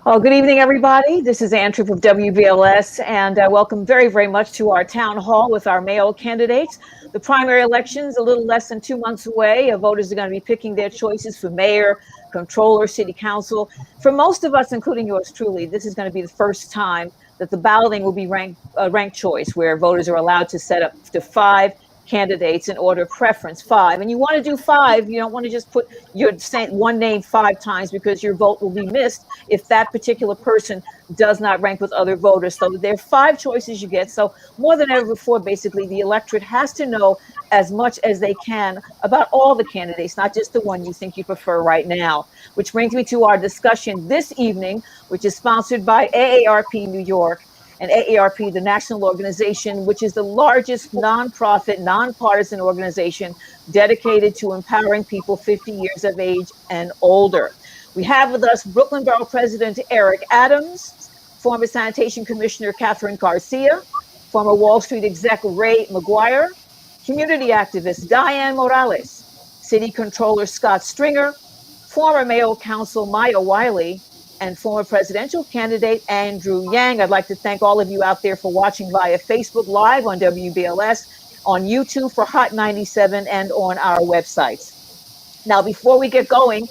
Well, good evening, everybody. This is Ann Troop of WBLS, and welcome very, very much to our town hall with our male candidates. The primary election's a little less than 2 months away. Voters are going to be picking their choices for mayor, controller, city council. For most of us, including yours truly, this is going to be the first time that the balloting will be ranked choice, where voters are allowed to set up to 5 candidates in order of preference, 5. And you want to do 5. You don't want to just put your one name 5 times, because your vote will be missed if that particular person does not rank with other voters. So there are 5 choices you get. So more than ever before, basically, the electorate has to know as much as they can about all the candidates, not just the one you think you prefer right now. Which brings me to our discussion this evening, which is sponsored by AARP New York. And AARP, the national organization, which is the largest nonprofit, nonpartisan organization dedicated to empowering people 50 years of age and older. We have with us Brooklyn Borough President Eric Adams, former Sanitation Commissioner Kathryn Garcia, former Wall Street exec Ray McGuire, community activist Dianne Morales, City Controller Scott Stringer, former Mayoral Council Maya Wiley, and former presidential candidate Andrew Yang. I'd like to thank all of you out there for watching via Facebook Live on WBLS, on YouTube for Hot 97, and on our websites. Now, before we get going,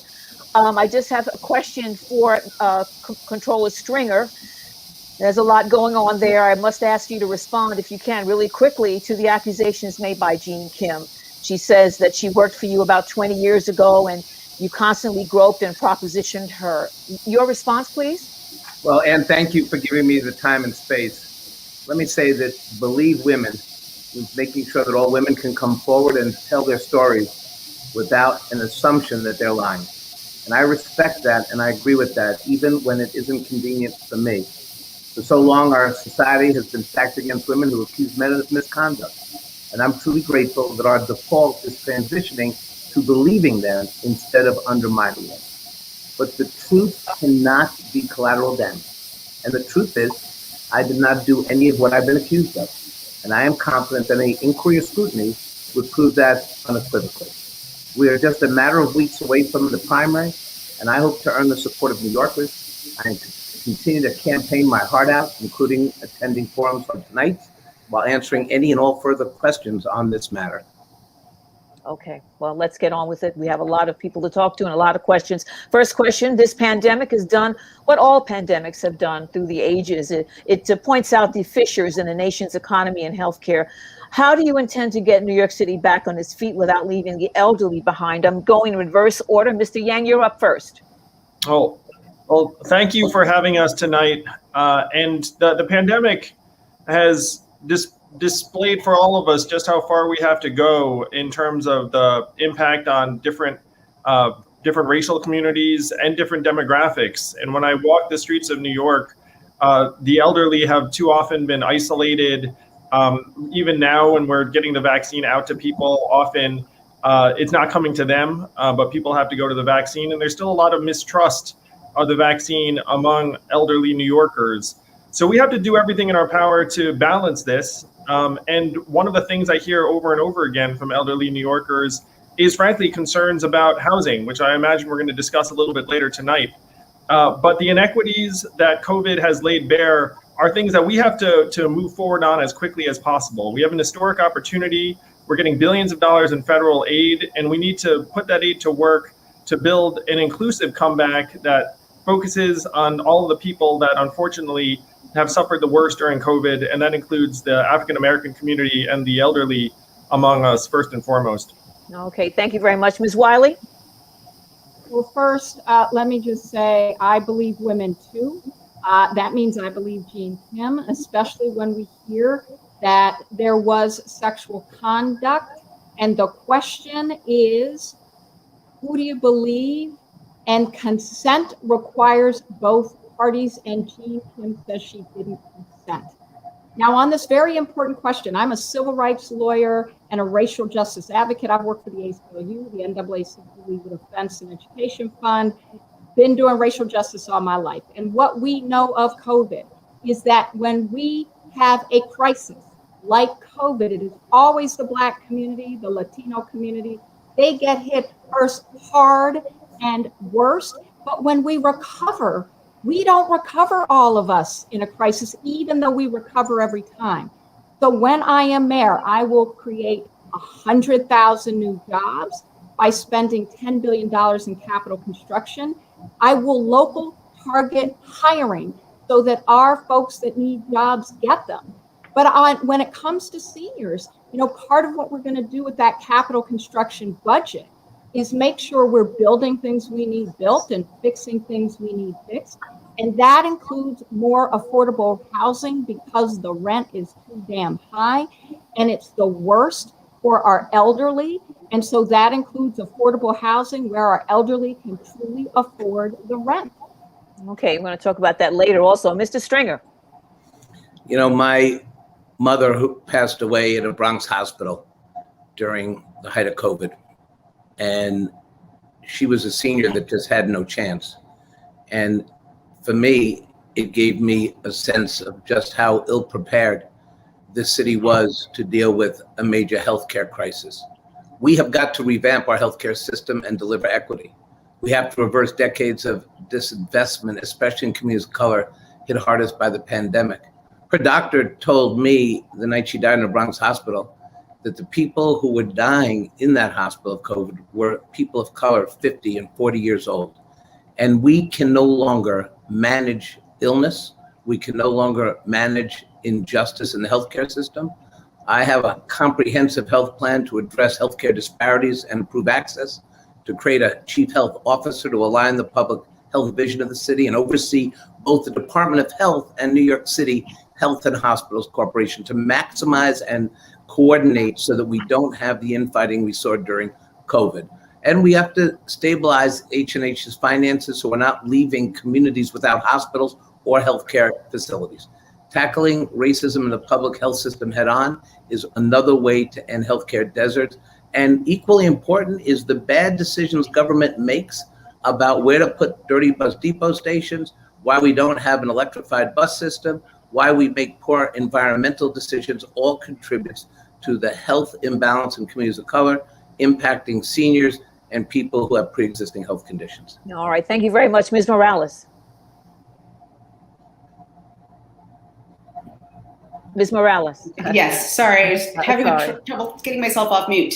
I just have a question for Controller Stringer. There's a lot going on there. I must ask you to respond, if you can, really quickly to the accusations made by Jean Kim. She says that she worked for you about 20 years ago, and you constantly groped and propositioned her. Your response, please? Well, Ann, thank you for giving me the time and space. Let me say that Believe Women is making sure that all women can come forward and tell their stories without an assumption that they're lying. And I respect that, and I agree with that, even when it isn't convenient for me. For so long, our society has been stacked against women who accuse men of misconduct. And I'm truly grateful that our default is transitioning to believing them instead of undermining them. But the truth cannot be collateral damage. And the truth is, I did not do any of what I've been accused of. And I am confident that any inquiry or scrutiny would prove that unequivocally. We are just a matter of weeks away from the primary, and I hope to earn the support of New Yorkers. I continue to campaign my heart out, including attending forums like tonight, while answering any and all further questions on this matter. Okay, well, let's get on with it. We have a lot of people to talk to and a lot of questions. First question, this pandemic has done what all pandemics have done through the ages. It points out the fissures in the nation's economy and healthcare. How do you intend to get New York City back on its feet without leaving the elderly behind? I'm going in reverse order. Mr. Yang, you're up first. Oh, well, thank you for having us tonight. And the pandemic has displayed for all of us just how far we have to go in terms of the impact on different racial communities and different demographics. And when I walk the streets of New York, the elderly have too often been isolated. Even now, when we're getting the vaccine out to people, often it's not coming to them, but people have to go to the vaccine. And there's still a lot of mistrust of the vaccine among elderly New Yorkers. So we have to do everything in our power to balance this. And one of the things I hear over and over again from elderly New Yorkers is, frankly, concerns about housing, which I imagine we're going to discuss a little bit later tonight. But the inequities that COVID has laid bare are things that we have to move forward on as quickly as possible. We have an historic opportunity. We're getting billions of dollars in federal aid, and we need to put that aid to work to build an inclusive comeback that focuses on all of the people that unfortunately have suffered the worst during COVID, and that includes the African-American community and the elderly among us, first and foremost. Okay, thank you very much. Ms. Wiley? Well, first, let me just say I believe women too. That means I believe Jean Kim, especially when we hear that there was sexual conduct. And the question is, who do you believe? And consent requires both parties, and Jean Kim says she didn't consent. Now, on this very important question, I'm a civil rights lawyer and a racial justice advocate. I've worked for the ACLU, the NAACP Legal Defense and Education Fund, been doing racial justice all my life. And what we know of COVID is that when we have a crisis like COVID, it is always the Black community, the Latino community. They get hit first hard and worst. But when we recover, We don't recover, all of us, in a crisis, even though we recover every time. So when I am mayor, I will create 100,000 new jobs by spending $10 billion in capital construction. I will local target hiring so that our folks that need jobs get them. But when it comes to seniors, part of what we're going to do with that capital construction budget is make sure we're building things we need built and fixing things we need fixed. And that includes more affordable housing because the rent is too damn high and it's the worst for our elderly. And so that includes affordable housing where our elderly can truly afford the rent. Okay, we're going to talk about that later also. Mr. Stringer. My mother, who passed away at a Bronx hospital during the height of COVID, and she was a senior that just had no chance. And for me, it gave me a sense of just how ill-prepared this city was to deal with a major healthcare crisis. We have got to revamp our healthcare system and deliver equity. We have to reverse decades of disinvestment, especially in communities of color hit hardest by the pandemic. Her doctor told me the night she died in a Bronx hospital that the people who were dying in that hospital of COVID were people of color, 50 and 40 years old. And we can no longer manage illness. We can no longer manage injustice in the healthcare system. I have a comprehensive health plan to address healthcare disparities and improve access, to create a chief health officer to align the public health vision of the city and oversee both the Department of Health and New York City Health and Hospitals Corporation to maximize and coordinate so that we don't have the infighting we saw during COVID. And we have to stabilize H&H's finances so we're not leaving communities without hospitals or healthcare facilities. Tackling racism in the public health system head on is another way to end healthcare deserts. And equally important is the bad decisions government makes about where to put dirty bus depot stations, why we don't have an electrified bus system, why we make poor environmental decisions, all contributes to the health imbalance in communities of color, impacting seniors and people who have pre-existing health conditions. All right, thank you very much, Ms. Morales. Ms. Morales. Yes, sorry, I was having trouble getting myself off mute.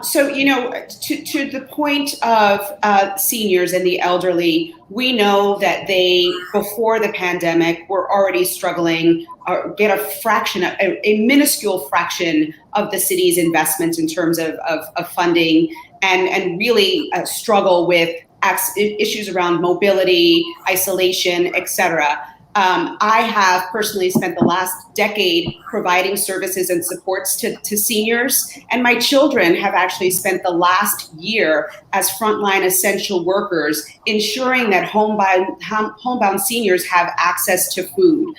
So, to the point of seniors and the elderly, we know that they, before the pandemic, were already struggling or get a minuscule fraction of the city's investments in terms of funding and really struggle with issues around mobility, isolation, et cetera. I have personally spent the last decade providing services and supports to seniors, and my children have actually spent the last year as frontline essential workers, ensuring that homebound seniors have access to food.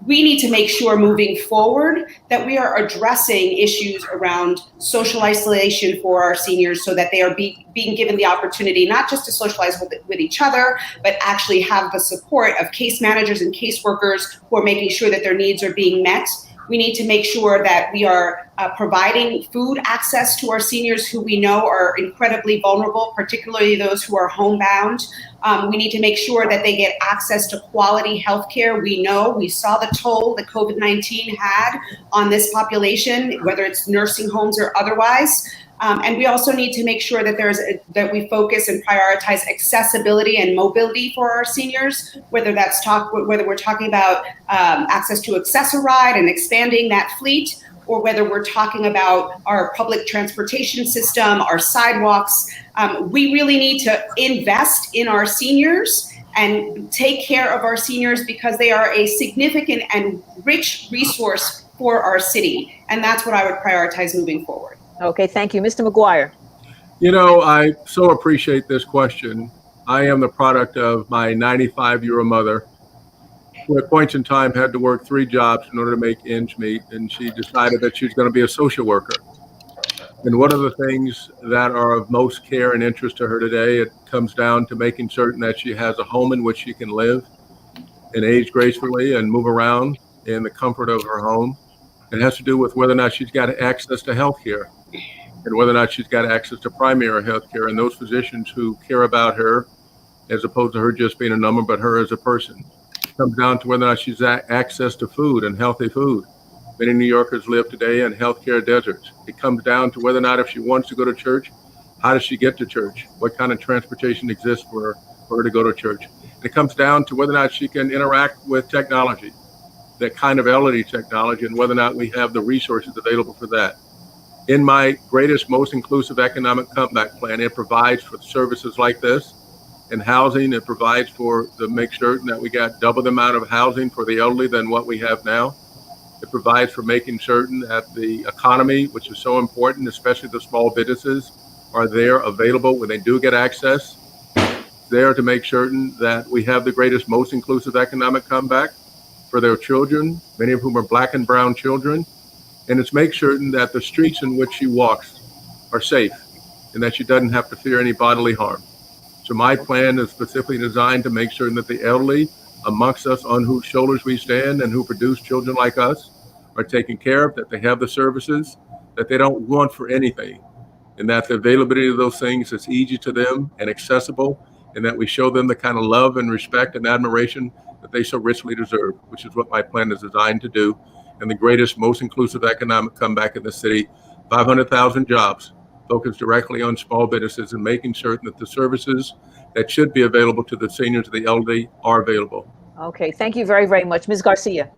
We need to make sure moving forward that we are addressing issues around social isolation for our seniors so that they are being given the opportunity not just to socialize with each other, but actually have the support of case managers and caseworkers who are making sure that their needs are being met. We need to make sure that we are providing food access to our seniors who we know are incredibly vulnerable, particularly those who are homebound. We need to make sure that they get access to quality healthcare. We saw the toll that COVID-19 had on this population, whether it's nursing homes or otherwise. And we also need to make sure that that we focus and prioritize accessibility and mobility for our seniors, whether we're talking about access to Access-a-Ride and expanding that fleet, or whether we're talking about our public transportation system, our sidewalks. We really need to invest in our seniors and take care of our seniors because they are a significant and rich resource for our city. And that's what I would prioritize moving forward. Okay, thank you. Mr. McGuire. I so appreciate this question. I am the product of my 95-year-old mother, who at points in time had to work 3 jobs in order to make ends meet, and she decided that she was going to be a social worker. And one of the things that are of most care and interest to her today, it comes down to making certain that she has a home in which she can live and age gracefully and move around in the comfort of her home. It has to do with whether or not she's got access to health care and whether or not she's got access to primary health care, and those physicians who care about her as opposed to her just being a number, but her as a person. It comes down to whether or not she's access to food and healthy food. Many New Yorkers live today in healthcare deserts. It comes down to whether or not if she wants to go to church, how does she get to church? What kind of transportation exists for her to go to church? And it comes down to whether or not she can interact with technology, that kind of elderly technology, and whether or not we have the resources available for that. In my greatest, most inclusive economic comeback plan, it provides for services like this. In housing, it provides for to make certain that we got double the amount of housing for the elderly than what we have now. It provides for making certain that the economy, which is so important, especially the small businesses, are there available when they do get access. There to make certain that we have the greatest, most inclusive economic comeback for their children, many of whom are Black and brown children. And it's make certain that the streets in which she walks are safe and that she doesn't have to fear any bodily harm. So my plan is specifically designed to make certain that the elderly amongst us on whose shoulders we stand and who produce children like us are taken care of, that they have the services that they don't want for anything, and that the availability of those things is easy to them and accessible, and that we show them the kind of love and respect and admiration that they so richly deserve, which is what my plan is designed to do. And the greatest, most inclusive economic comeback in the city, 500,000 jobs focused directly on small businesses and making certain that the services that should be available to the seniors and the elderly are available. Okay, thank you very, very much. Ms. Garcia.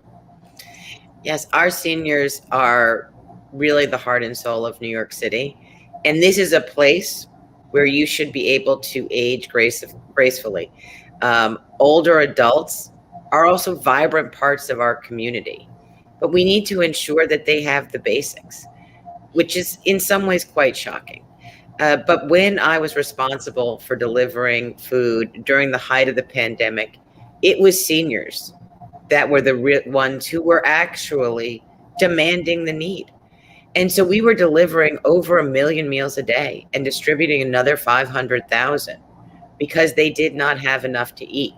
Yes, our seniors are really the heart and soul of New York City. And this is a place where you should be able to age gracefully. Older adults are also vibrant parts of our community, but we need to ensure that they have the basics, which is in some ways quite shocking. But when I was responsible for delivering food during the height of the pandemic, it was seniors that were the ones who were actually demanding the need. And so we were delivering over 1 million meals a day and distributing another 500,000 because they did not have enough to eat.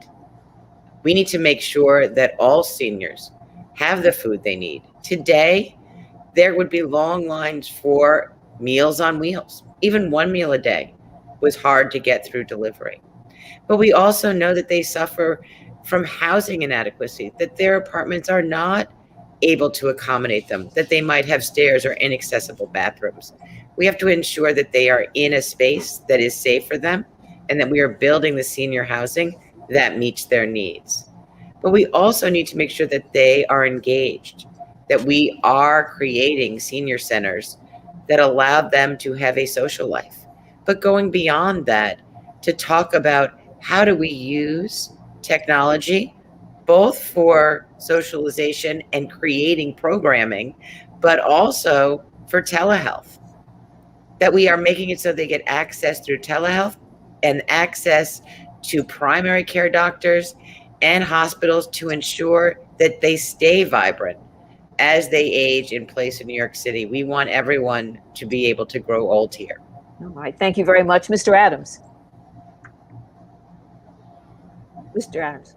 We need to make sure that all seniors have the food they need. Today, there would be long lines for Meals on Wheels. Even 1 meal a day was hard to get through delivery. But we also know that they suffer from housing inadequacy, that their apartments are not able to accommodate them, that they might have stairs or inaccessible bathrooms. We have to ensure that they are in a space that is safe for them and that we are building the senior housing that meets their needs. But we also need to make sure that they are engaged, that we are creating senior centers that allow them to have a social life. But going beyond that, to talk about how do we use technology, both for socialization and creating programming, but also for telehealth, that we are making it so they get access through telehealth and access to primary care doctors and hospitals to ensure that they stay vibrant as they age in place in New York City. We want everyone to be able to grow old here. All right, thank you very much. Mr. Adams. Mr. Adams.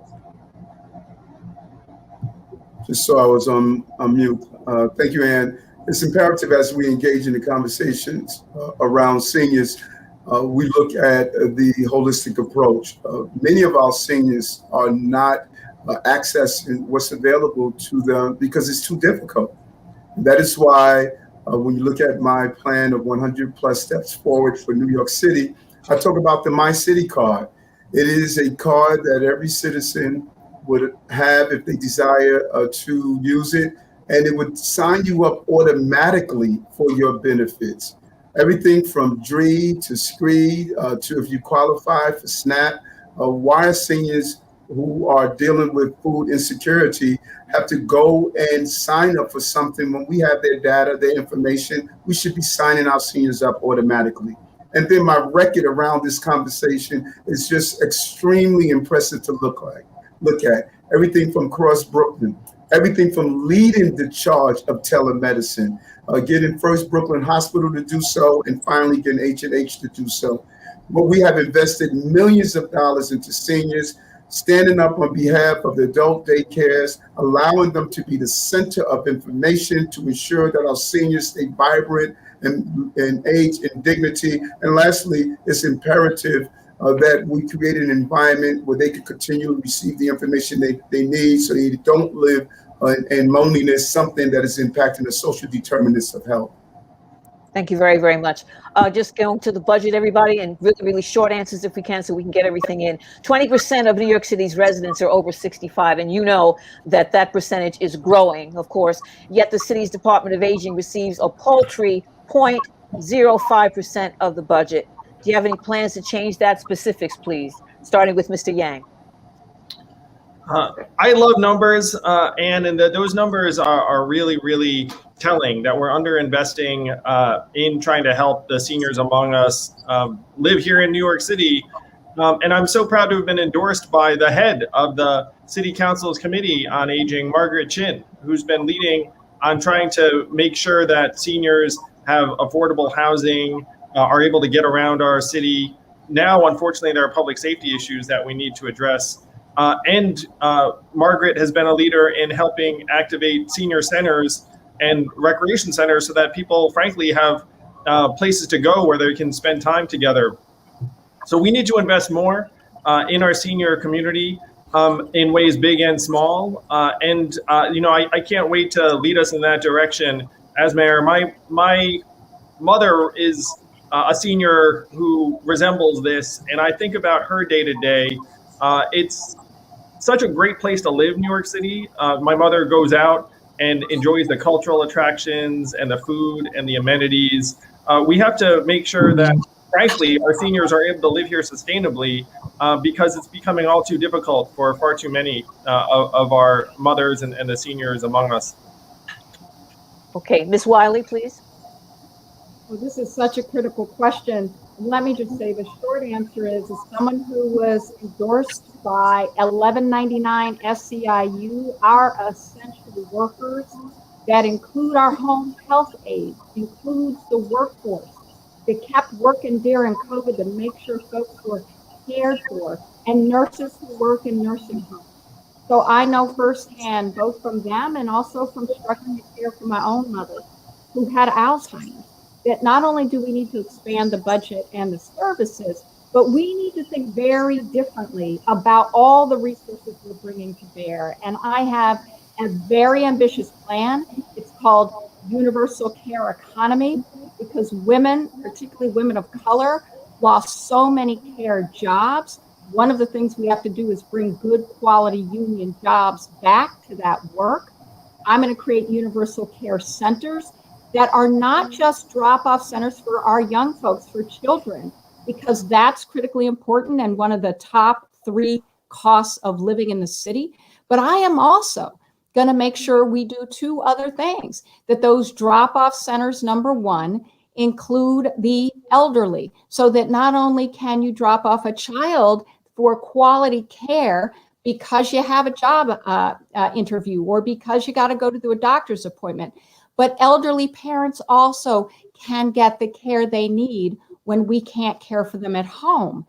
Just so I was on mute. Thank you, Ann. It's imperative as we engage in the conversations around seniors, we look at the holistic approach. Many of our seniors are not accessing what's available to them because it's too difficult. That is why when you look at my plan of 100 plus steps forward for New York City, I talk about the My City card. It is a card that every citizen would have if they desire to use it, and it would sign you up automatically for your benefits. Everything from DRE to SCREED to if you qualify for SNAP. Why are seniors who are dealing with food insecurity have to go and sign up for something when we have their data, their information? We should be signing our seniors up automatically. And then my record around this conversation is just extremely impressive to look at. Everything from Cross Brooklyn, everything from leading the charge of telemedicine, getting First Brooklyn Hospital to do so, and finally getting H&H to do so. But we have invested millions of dollars into seniors, standing up on behalf of the adult daycares, allowing them to be the center of information to ensure that our seniors stay vibrant and age in dignity. And lastly, it's imperative that we create an environment where they can continue to receive the information they need so they don't live in loneliness, something that is impacting the social determinants of health. Thank you very, very much. Just going to the budget, everybody, and really, really short answers if we can, so we can get everything in. 20% of New York City's residents are over 65, and you know that that percentage is growing, of course. Yet the city's Department of Aging receives a paltry 0.05% of the budget. Do you have any plans to change that? Specifics, please, starting with Mr. Yang. I love numbers, and those numbers are really, really telling that we're underinvesting in trying to help the seniors among us live here in New York City. And I'm so proud to have been endorsed by the head of the City Council's Committee on Aging, Margaret Chin, who's been leading on trying to make sure that seniors have affordable housing, are able to get around our city. Now, unfortunately, there are public safety issues that we need to address. And Margaret has been a leader in helping activate senior centers and recreation centers so that people, frankly, have places to go where they can spend time together. So we need to invest more in our senior community in ways big and small. I can't wait to lead us in that direction. As mayor, my mother is a senior who resembles this, and I think about her day to day. It's such a great place to live, New York City. My mother goes out and enjoys the cultural attractions and the food and the amenities. We have to make sure that, frankly, our seniors are able to live here sustainably because it's becoming all too difficult for far too many of our mothers and the seniors among us. Okay, Ms. Wiley, please. Well, this is such a critical question. Let me just say the short answer is, as someone who was endorsed by 1199 SEIU, our essential workers that include our home health aides, includes the workforce that kept working during COVID to make sure folks were cared for, and nurses who work in nursing homes. So I know firsthand, both from them and also from struggling to care for my own mother who had Alzheimer's, that not only do we need to expand the budget and the services, but we need to think very differently about all the resources we're bringing to bear. And I have a very ambitious plan. It's called Universal Care Economy, because women, particularly women of color, lost so many care jobs. One of the things we have to do is bring good quality union jobs back to that work. I'm going to create universal care centers that are not just drop-off centers for our young folks, for children, because that's critically important and one of the top 3 costs of living in the city. But I am also going to make sure we do 2 other things, that those drop-off centers, number 1, include the elderly, so that not only can you drop off a child for quality care because you have a job interview or because you got to go to a doctor's appointment, but elderly parents also can get the care they need when we can't care for them at home.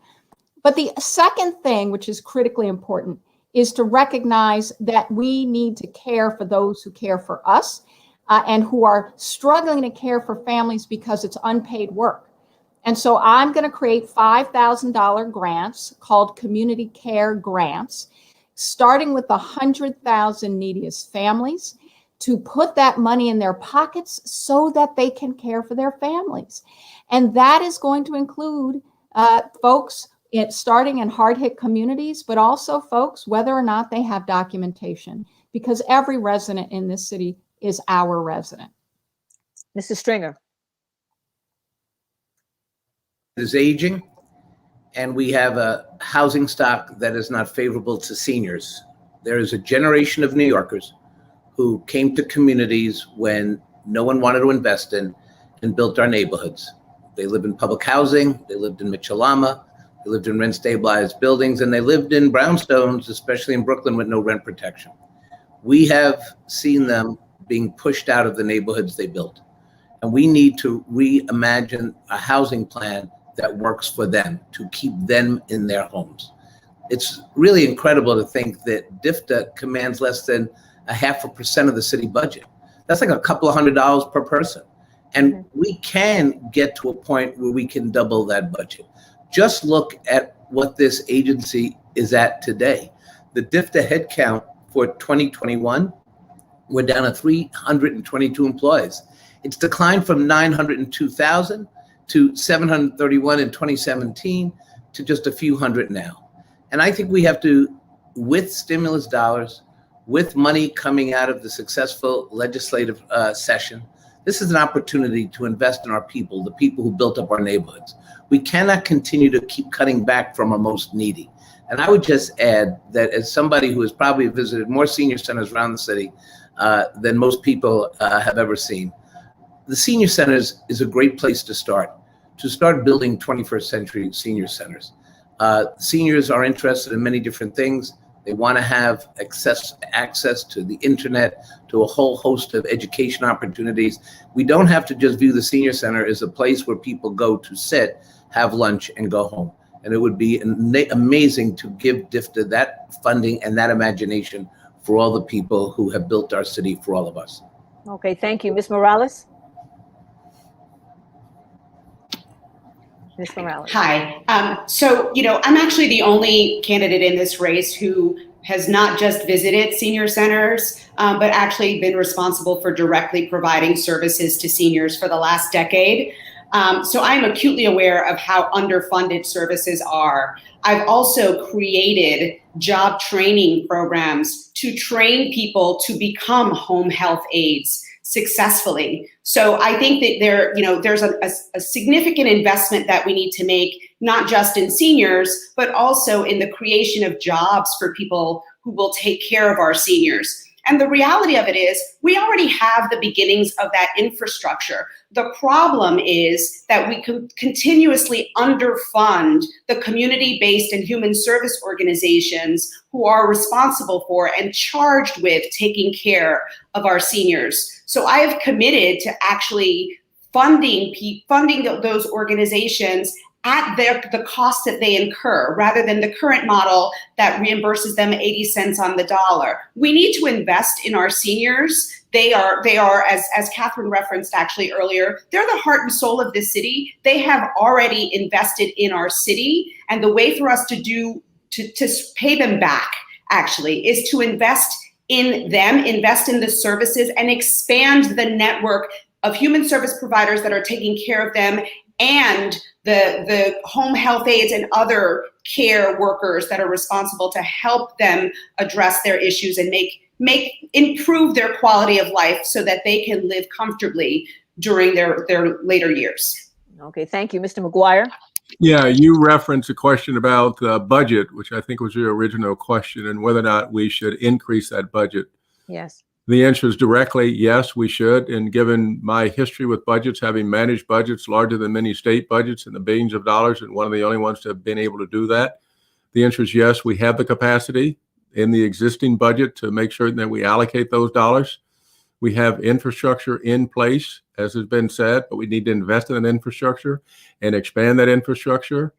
But the second thing, which is critically important, is to recognize that we need to care for those who care for us and who are struggling to care for families because it's unpaid work. And so I'm going to create $5,000 grants called community care grants, starting with the 100,000 neediest families, to put that money in their pockets so that they can care for their families. And that is going to include folks starting in hard-hit communities, but also folks, whether or not they have documentation, because every resident in this city is our resident. Mr. Stringer. Is aging, and we have a housing stock that is not favorable to seniors. There is a generation of New Yorkers who came to communities when no one wanted to invest in and built our neighborhoods. They lived in public housing, they lived in Mitchell-Lama, they lived in rent-stabilized buildings, and they lived in brownstones, especially in Brooklyn, with no rent protection. We have seen them being pushed out of the neighborhoods they built. And we need to reimagine a housing plan that works for them, to keep them in their homes. It's really incredible to think that DFTA commands less than 0.5% of the city budget. That's like a couple of $100 per person. And we can get to a point where we can double that budget. Just look at what this agency is at today. The DFTA headcount for 2021, we're down to 322 employees. It's declined from 902,000 to 731 in 2017 to just a few hundred now. And I think we have to, with stimulus dollars, with money coming out of the successful legislative session, this is an opportunity to invest in our people, the people who built up our neighborhoods. We cannot continue to keep cutting back from our most needy. And I would just add that as somebody who has probably visited more senior centers around the city than most people have ever seen, the senior centers is a great place to start building 21st century senior centers. Seniors are interested in many different things. They want to have access to the internet, to a whole host of education opportunities. We don't have to just view the senior center as a place where people go to sit, have lunch, and go home. And it would be amazing to give DFTA that funding and that imagination for all the people who have built our city for all of us. Okay, thank you. Ms. Morales? Ms. Morales. Hi. So, I'm actually the only candidate in this race who has not just visited senior centers, but actually been responsible for directly providing services to seniors for the last decade. So I'm acutely aware of how underfunded services are. I've also created job training programs to train people to become home health aides successfully. So I think that there's a significant investment that we need to make, not just in seniors, but also in the creation of jobs for people who will take care of our seniors. And the reality of it is we already have the beginnings of that infrastructure. The problem is that we continuously underfund the community-based and human service organizations who are responsible for and charged with taking care of our seniors. So I have committed to actually funding those organizations at the cost that they incur, rather than the current model that reimburses them 80 cents on the dollar. We need to invest in our seniors. They are, as Kathryn referenced actually earlier, they're the heart and soul of this city. They have already invested in our city, and the way for us to pay them back actually is to invest in them, invest in the services, and expand the network of human service providers that are taking care of them, and the home health aides and other care workers that are responsible to help them address their issues and improve their quality of life so that they can live comfortably during their later years. Okay, thank you. Mr. McGuire? Yeah, you referenced a question about the budget, which I think was your original question, and whether or not we should increase that budget. Yes. The answer is directly yes, we should. And given my history with budgets, having managed budgets larger than many state budgets in the billions of dollars, and one of the only ones to have been able to do that, the answer is yes, we have the capacity in the existing budget to make sure that we allocate those dollars. We have infrastructure in place, as has been said, but we need to invest in that infrastructure and expand that infrastructure.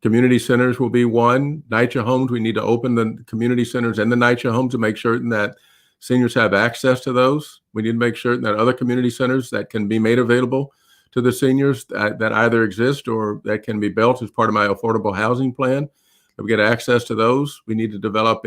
Community centers will be one. NYCHA homes, we need to open the community centers and the NYCHA homes to make certain that seniors have access to those. We need to make sure that other community centers that can be made available to the seniors that either exist or that can be built as part of my affordable housing plan, that we get access to those. We need to develop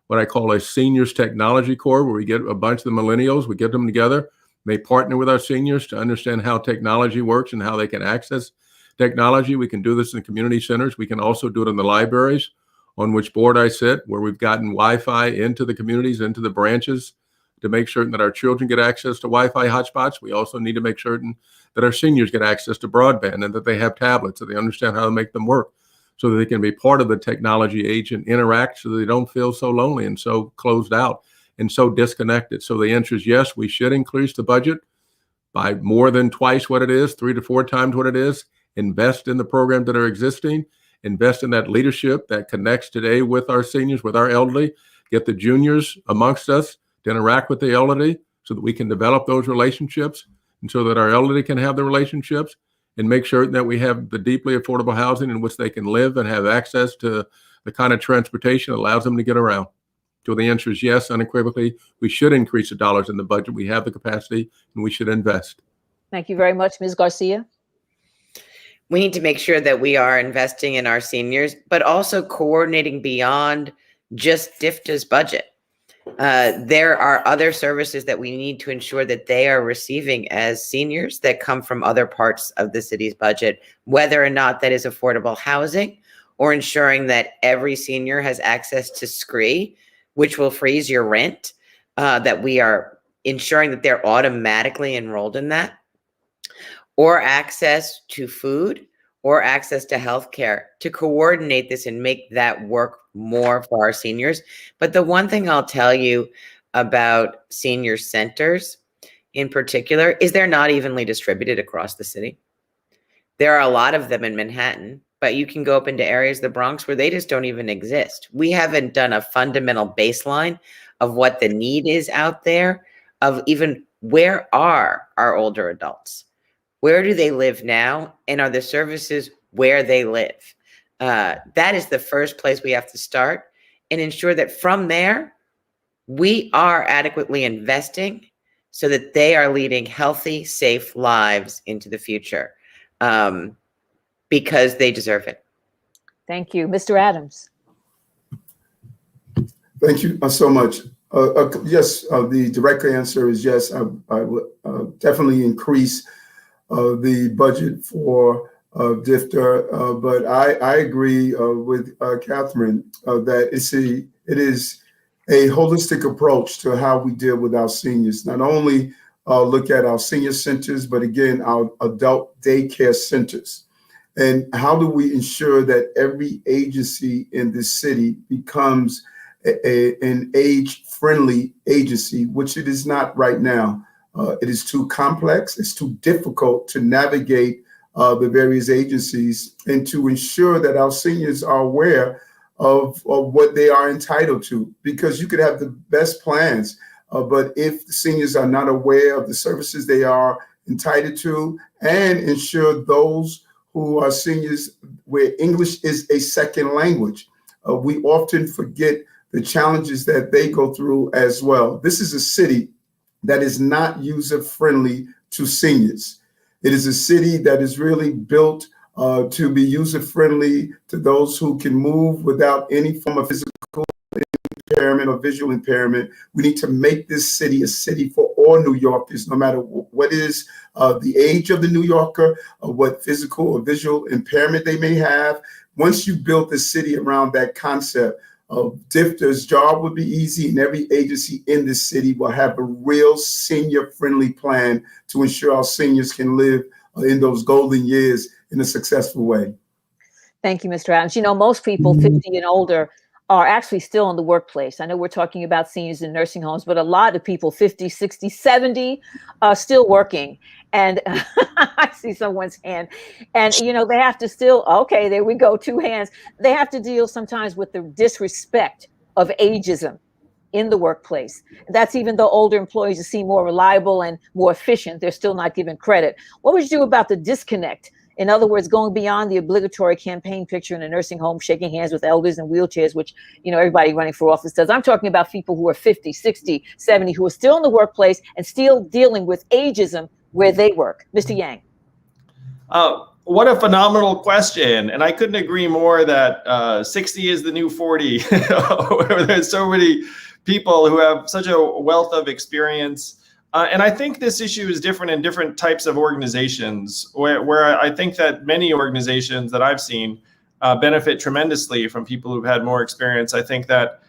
what I call a seniors technology core, where we get a bunch of the millennials, we get them together, they partner with our seniors to understand how technology works and how they can access technology. We can do this in community centers. We can also do it in the libraries, on which board I sit, where we've gotten Wi-Fi into the communities, into the branches, to make certain that our children get access to Wi-Fi hotspots. We also need to make certain that our seniors get access to broadband and that they have tablets, so they understand how to make them work, so that they can be part of the technology age and interact, so they don't feel so lonely and so closed out and so disconnected. So the answer is yes, we should increase the budget by more than twice what it is, 3 to 4 times what it is, invest in the programs that are existing, invest in that leadership that connects today with our seniors, with our elderly, get the juniors amongst us to interact with the elderly so that we can develop those relationships, and so that our elderly can have the relationships, and make sure that we have the deeply affordable housing in which they can live and have access to the kind of transportation that allows them to get around. So the answer is yes, unequivocally, we should increase the dollars in the budget. We have the capacity and we should invest. Thank you very much. Ms. Garcia? We need to make sure that we are investing in our seniors, but also coordinating beyond just DFTA's budget. There are other services that we need to ensure that they are receiving as seniors that come from other parts of the city's budget, whether or not that is affordable housing or ensuring that every senior has access to SCREE, which will freeze your rent, that we are ensuring that they're automatically enrolled in that, or access to food or access to healthcare, to coordinate this and make that work more for our seniors. But the one thing I'll tell you about senior centers in particular is they're not evenly distributed across the city. There are a lot of them in Manhattan, but you can go up into areas of the Bronx where they just don't even exist. We haven't done a fundamental baseline of what the need is out there, of even where are our older adults? Where do they live now? And are the services where they live? That is the first place we have to start, and ensure that from there, we are adequately investing so that they are leading healthy, safe lives into the future, because they deserve it. Thank you. Mr. Adams. Thank you so much. Yes, the direct answer is yes. I would definitely increase the budget for DFTA, but I agree with Kathryn that it is a holistic approach to how we deal with our seniors. Not only look at our senior centers, but again, our adult daycare centers. And how do we ensure that every agency in this city becomes an age-friendly agency, which it is not right now. It is too complex. It's too difficult to navigate the various agencies, and to ensure that our seniors are aware of what they are entitled to. Because you could have the best plans, but if the seniors are not aware of the services they are entitled to, and ensure those who are seniors where English is a second language, we often forget the challenges that they go through as well. This is a city that is not user-friendly to seniors. It is a city that is really built to be user-friendly to those who can move without any form of physical impairment or visual impairment. We need to make this city a city for all New Yorkers, no matter what is the age of the New Yorker, or what physical or visual impairment they may have. Once you build the city around that concept, DFTA's job would be easy, and every agency in this city will have a real senior-friendly plan to ensure our seniors can live in those golden years in a successful way. Thank you, Mr. Adams. You know, most people 50 and older are actually still in the workplace. I know we're talking about seniors in nursing homes, but a lot of people 50, 60, 70 are still working. And I see someone's hand, and, you know, they have to still, okay, there we go, two hands. They have to deal sometimes with the disrespect of ageism in the workplace. That's even though older employees seem more reliable and more efficient, they're still not given credit. What would you do about the disconnect? In other words, going beyond the obligatory campaign picture in a nursing home, shaking hands with elders in wheelchairs, which, you know, everybody running for office does. I'm talking about people who are 50, 60, 70, who are still in the workplace and still dealing with ageism where they work. Mr. Yang. What a phenomenal question. And I couldn't agree more that 60 is the new 40. There's so many people who have such a wealth of experience. And I think this issue is different in different types of organizations, where I think that many organizations that I've seen benefit tremendously from people who've had more experience. I think that,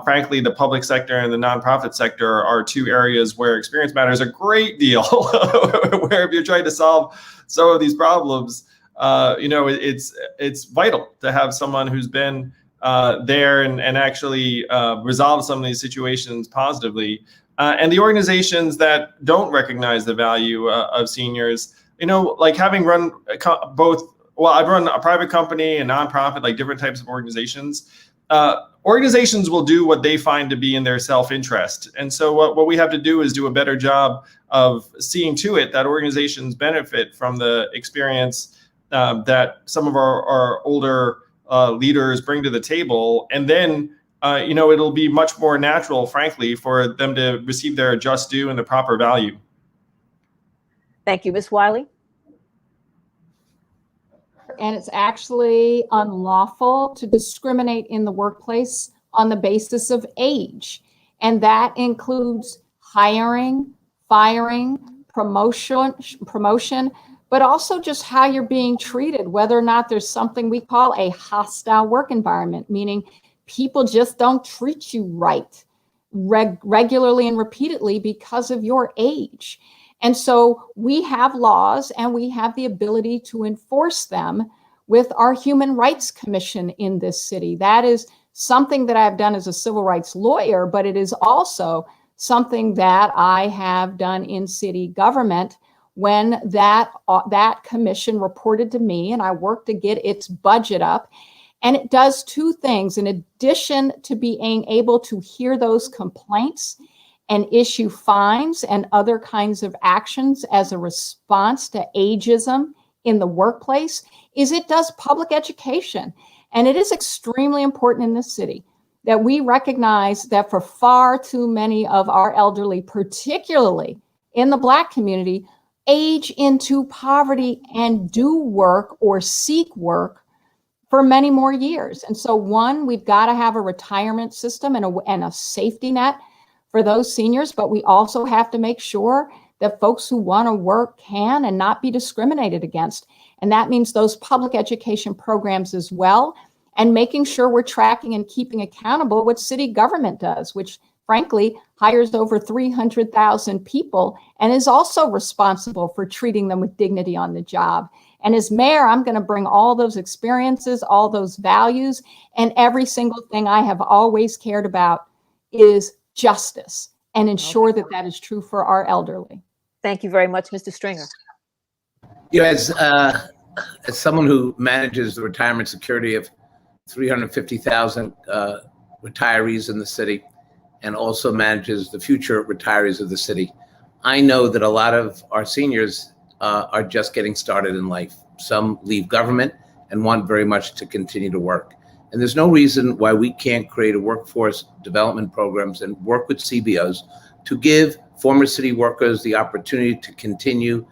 frankly, the public sector and the nonprofit sector are two areas where experience matters a great deal, where if you're trying to solve some of these problems, you know, it's vital to have someone who's been there and actually resolve some of these situations positively. And the organizations that don't recognize the value of seniors, you know, like having run both, well, I've run a private company, a nonprofit, like different types of organizations. Organizations will do what they find to be in their self-interest. And so what we have to do is do a better job of seeing to it that organizations benefit from the experience that some of our older leaders bring to the table. And then you know, it'll be much more natural, frankly, for them to receive their just due and the proper value. Thank you. Ms. Wiley? and it's actually unlawful to discriminate in the workplace on the basis of age. And that includes hiring, firing, promotion, but also just how you're being treated, whether or not there's something we call a hostile work environment, meaning people just don't treat you right regularly and repeatedly because of your age. And so we have laws and we have the ability to enforce them with our Human Rights Commission in this city. That is something that I've done as a civil rights lawyer, but it is also something that I have done in city government when that commission reported to me, and I worked to get its budget up. And it does two things. In addition to being able to hear those complaints and issue fines and other kinds of actions as a response to ageism in the workplace, is it does public education. And it is extremely important in this city that we recognize that for far too many of our elderly, particularly in the Black community, age into poverty and do work or seek work for many more years. And so one, we've got to have a retirement system and a safety net for those seniors, but we also have to make sure that folks who want to work can and not be discriminated against. And that means those public education programs as well, and making sure we're tracking and keeping accountable what city government does, which frankly hires over 300,000 people and is also responsible for treating them with dignity on the job. And as mayor, I'm going to bring all those experiences, all those values, and every single thing I have always cared about is justice, and ensure that that is true for our elderly. Thank you very much, Mr. Stringer. You know, as someone who manages the retirement security of 350,000 retirees in the city, and also manages the future retirees of the city, I know that a lot of our seniors are just getting started in life. Some leave government and want very much to continue to work. And there's no reason why we can't create a workforce development programs and work with CBOs to give former city workers the opportunity to continue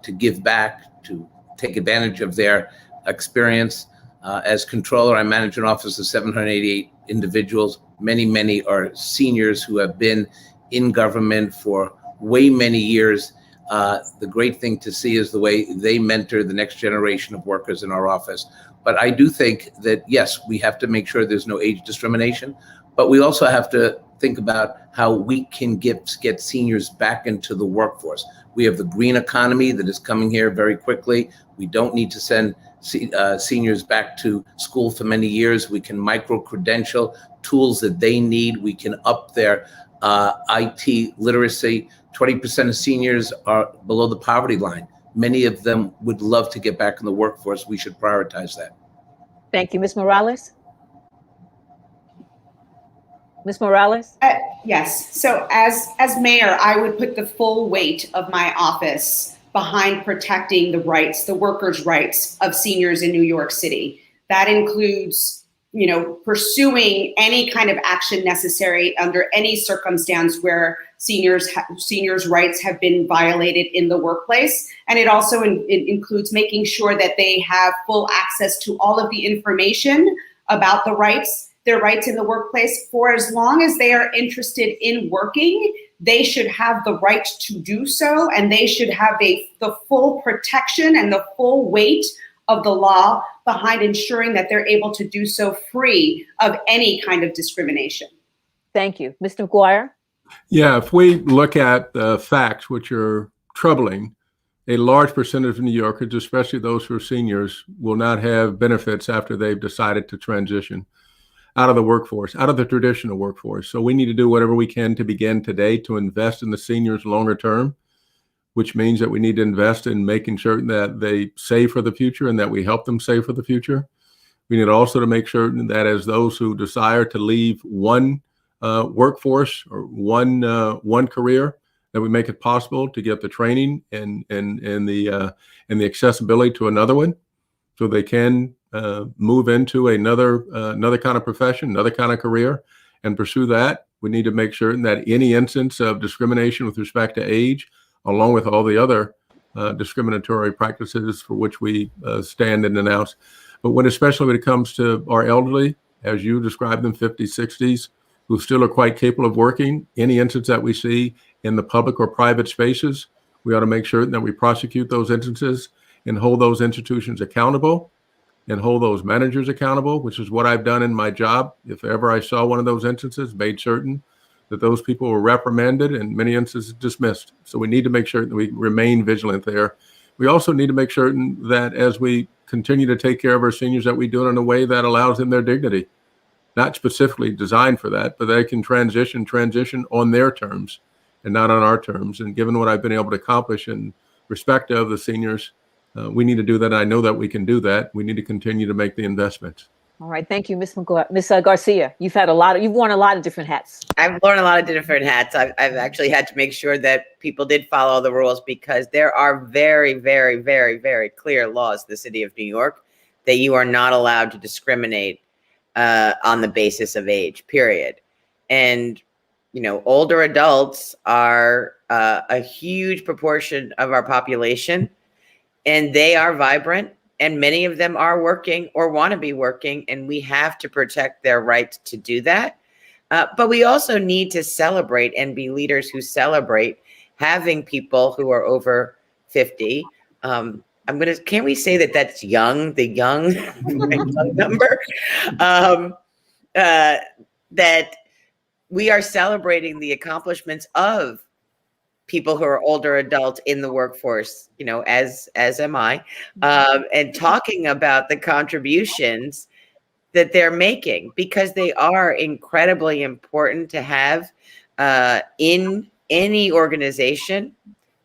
to give back, to take advantage of their experience. As controller, I manage an office of 788 individuals. Many are seniors who have been in government for way many years. The great thing to see is the way they mentor the next generation of workers in our office. But I do think that, yes, we have to make sure there's no age discrimination, but we also have to think about how we can get seniors back into the workforce. We have the green economy that is coming here very quickly. We don't need to send seniors back to school for many years. We can micro-credential tools that they need. We can up their IT literacy. 20% of seniors are below the poverty line. Many of them would love to get back in the workforce. We should prioritize that. Thank you. Ms. Morales? Ms. Morales? Yes. So as mayor, I would put the full weight of my office behind protecting the rights, the workers' rights of seniors in New York City. That includes, pursuing any kind of action necessary under any circumstance where seniors' rights have been violated in the workplace. And it also includes making sure that they have full access to all of the information about their rights in the workplace. For as long as they are interested in working, they should have the right to do so, and they should have the full protection and the full weight of the law behind ensuring that they're able to do so free of any kind of discrimination. Thank you. Mr. McGuire? Yeah, if we look at the facts, which are troubling, a large percentage of New Yorkers, especially those who are seniors, will not have benefits after they've decided to transition out of the workforce, out of the traditional workforce. So we need to do whatever we can to begin today to invest in the seniors longer term, which means that we need to invest in making sure that they save for the future and that we help them save for the future. We need also to make sure that as those who desire to leave one workforce or one career, that we make it possible to get the training and the accessibility to another one, so they can move into another kind of profession, another kind of career, and pursue that. We need to make sure that any instance of discrimination with respect to age, along with all the other discriminatory practices for which we stand and denounce. But especially when it comes to our elderly, as you described them, 50s, 60s, who still are quite capable of working, any instance that we see in the public or private spaces, we ought to make sure that we prosecute those instances and hold those institutions accountable and hold those managers accountable, which is what I've done in my job. If ever I saw one of those instances, made certain that those people were reprimanded and many instances dismissed. So we need to make sure that we remain vigilant there. We also need to make certain that as we continue to take care of our seniors, that we do it in a way that allows them their dignity, not specifically designed for that, but they can transition on their terms and not on our terms. And given what I've been able to accomplish in respect of the seniors, we need to do that. I know that we can do that. We need to continue to make the investments. All right, thank you, Ms. Garcia. You've worn a lot of different hats. I've worn a lot of different hats. I've actually had to make sure that people did follow the rules, because there are very, very, very, very clear laws in the city of New York that you are not allowed to discriminate on the basis of age, period. And, older adults are a huge proportion of our population, and they are vibrant. And many of them are working or want to be working, and we have to protect their right to do that. But we also need to celebrate and be leaders who celebrate having people who are over 50. Can't we say that that's young, the young number? That we are celebrating the accomplishments of people who are older adults in the workforce, as am I, and talking about the contributions that they're making, because they are incredibly important to have in any organization,